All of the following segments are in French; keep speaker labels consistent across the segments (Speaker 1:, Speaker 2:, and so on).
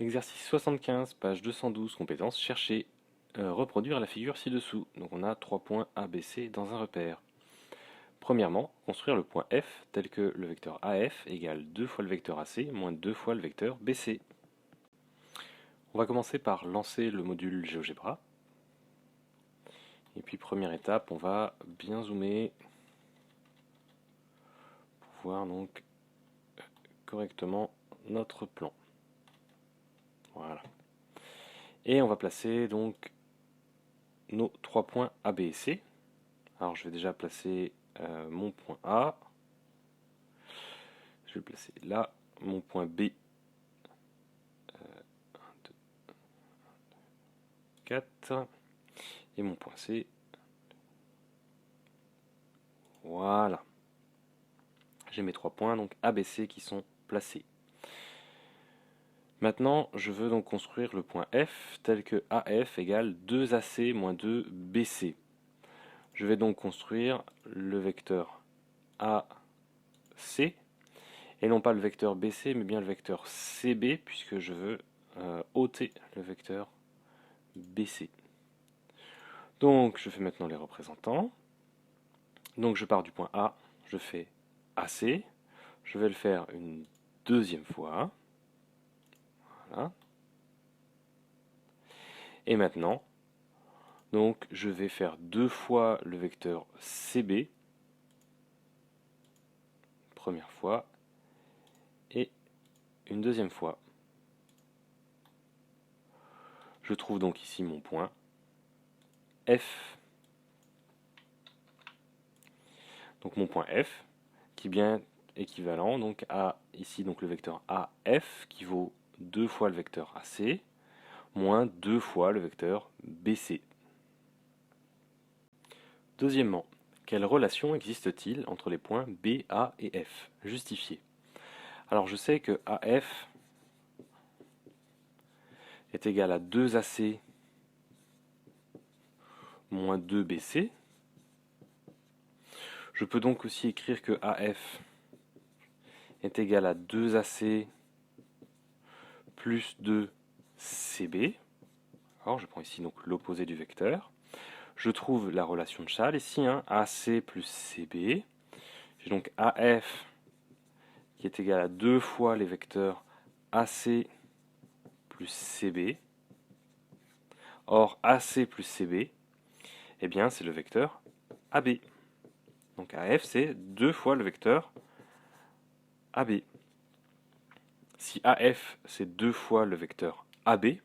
Speaker 1: Exercice 75, page 212, compétences, chercher, reproduire la figure ci-dessous. Donc on a 3 points A, B, C dans un repère. Premièrement, construire le point F tel que le vecteur AF égale 2 fois le vecteur AC moins 2 fois le vecteur BC. On va commencer par lancer le module GeoGebra. Et puis première étape, on va bien zoomer pour voir donc correctement notre plan. Voilà. Et on va placer donc nos 3 points A, B et C. Alors je vais déjà placer mon point A. Je vais le placer là. Mon point B. 1, 2, 4. Et mon point C. Voilà. J'ai mes 3 points, donc A, B, C qui sont placés. Maintenant, je veux donc construire le point F tel que AF égale 2AC moins 2BC. Je vais donc construire le vecteur AC, et non pas le vecteur BC, mais bien le vecteur CB, puisque je veux ôter le vecteur BC. Donc, je fais maintenant les représentants. Donc, je pars du point A, je fais AC. Je vais le faire une deuxième fois. Voilà. Et maintenant, donc, je vais faire 2 fois le vecteur CB, première fois, et une deuxième fois. Je trouve donc ici mon point F. Donc mon point F, qui est bien équivalent donc à ici donc le vecteur AF, qui vaut 2 fois le vecteur AC, moins 2 fois le vecteur BC. Deuxièmement, quelle relation existe-t-il entre les points B, A et F? Justifier. Alors je sais que AF est égal à 2AC moins 2BC. Je peux donc aussi écrire que AF est égal à 2AC plus 2CB. Alors je prends ici donc l'opposé du vecteur. Je trouve la relation de Chasles ici, hein, AC plus CB. J'ai donc AF qui est égal à 2 fois les vecteurs AC plus CB. Or, AC plus CB, eh bien, c'est le vecteur AB. Donc AF, c'est 2 fois le vecteur AB. Si AF, c'est 2 fois le vecteur AB,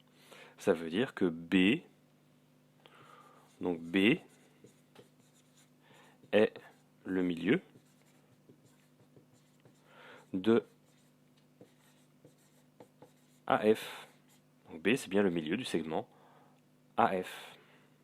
Speaker 1: ça veut dire que B, donc B est le milieu de AF. Donc B, c'est bien le milieu du segment AF.